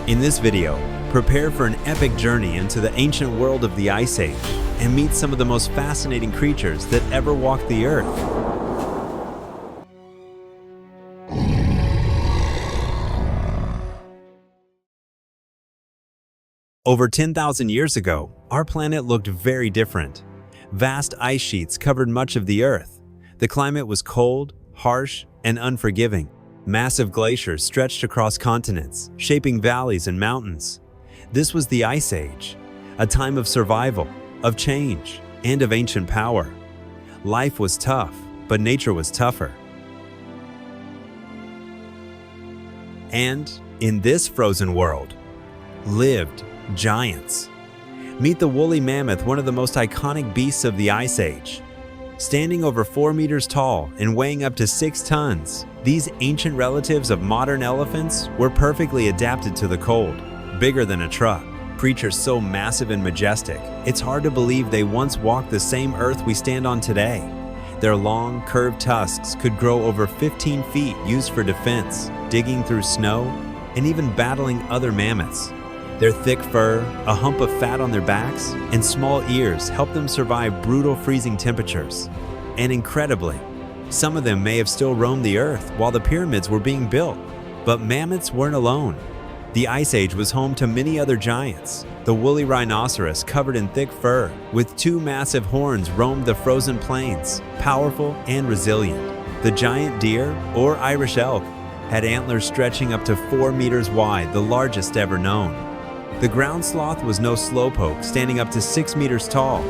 In this video, prepare for an epic journey into the ancient world of the Ice Age and meet some of the most fascinating creatures that ever walked the Earth. Over 10,000 years ago, our planet looked very different. Vast ice sheets covered much of the Earth. The climate was cold, harsh, and unforgiving. Massive glaciers stretched across continents, shaping valleys and mountains. This was the Ice Age, a time of survival, of change, and of ancient power. Life was tough, but nature was tougher. And in this frozen world lived giants. Meet the woolly mammoth, one of the most iconic beasts of the Ice Age. Standing over 4 meters tall and weighing up to 6 tons, these ancient relatives of modern elephants were perfectly adapted to the cold. Bigger than a truck, creatures so massive and majestic, it's hard to believe they once walked the same earth we stand on today. Their long, curved tusks could grow over 15 feet, used for defense, digging through snow, and even battling other mammoths. Their thick fur, a hump of fat on their backs, and small ears help them survive brutal freezing temperatures. And incredibly, some of them may have still roamed the Earth while the pyramids were being built. But mammoths weren't alone. The Ice Age was home to many other giants. The woolly rhinoceros, covered in thick fur, with 2 massive horns, roamed the frozen plains, powerful and resilient. The giant deer, or Irish elk, had antlers stretching up to 4 meters wide, the largest ever known. The ground sloth was no slowpoke, standing up to 6 meters tall.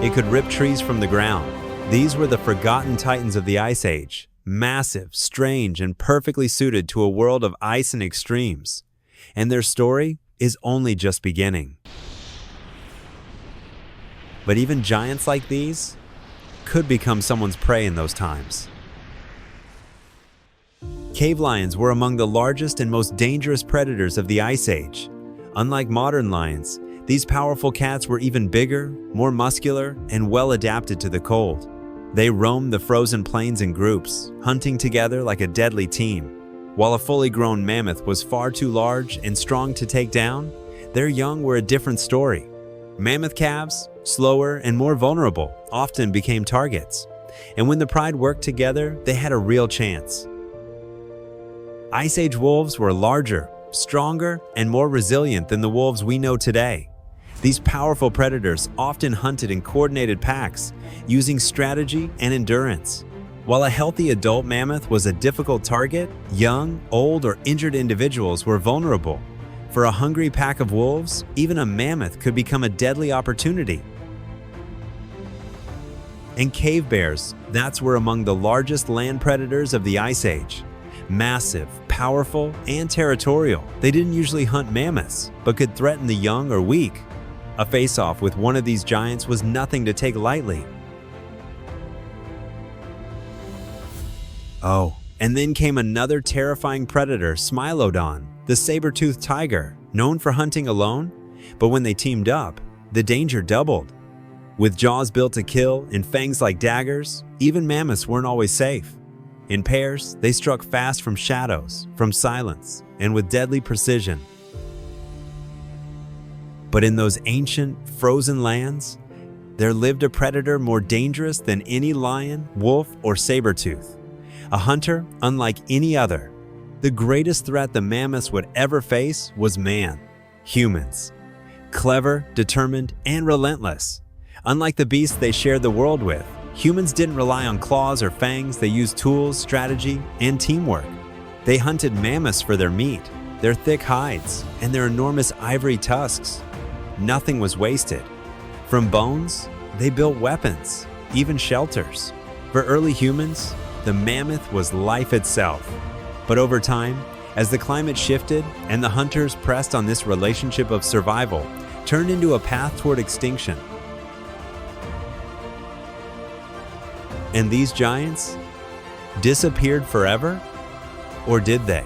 It could rip trees from the ground. These were the forgotten titans of the Ice Age, massive, strange, and perfectly suited to a world of ice and extremes. And their story is only just beginning. But even giants like these could become someone's prey in those times. Cave lions were among the largest and most dangerous predators of the Ice Age. Unlike modern lions, these powerful cats were even bigger, more muscular, and well adapted to the cold. They roamed the frozen plains in groups, hunting together like a deadly team. While a fully grown mammoth was far too large and strong to take down, their young were a different story. Mammoth calves, slower and more vulnerable, often became targets. And when the pride worked together, they had a real chance. Ice Age wolves were larger, stronger, and more resilient than the wolves we know today. These powerful predators often hunted in coordinated packs, using strategy and endurance. While a healthy adult mammoth was a difficult target, young, old, or injured individuals were vulnerable. For a hungry pack of wolves, even a mammoth could become a deadly opportunity. And cave bears, were among the largest land predators of the Ice Age. Massive, powerful, and territorial, they didn't usually hunt mammoths, but could threaten the young or weak. A face-off with one of these giants was nothing to take lightly. Oh, and then came another terrifying predator, Smilodon, the saber-toothed tiger, known for hunting alone, but when they teamed up, the danger doubled. With jaws built to kill and fangs like daggers, even mammoths weren't always safe. In pairs, they struck fast from shadows, from silence, and with deadly precision. But in those ancient, frozen lands, there lived a predator more dangerous than any lion, wolf, or saber-tooth. A hunter unlike any other. The greatest threat the mammoths would ever face was man, humans. Clever, determined, and relentless. Unlike the beasts they shared the world with, humans didn't rely on claws or fangs. They used tools, strategy, and teamwork. They hunted mammoths for their meat, their thick hides, and their enormous ivory tusks. Nothing was wasted. From bones, they built weapons, even shelters. For early humans, the mammoth was life itself. But over time, as the climate shifted and the hunters pressed on, this relationship of survival turned into a path toward extinction. And these giants disappeared forever? Or did they?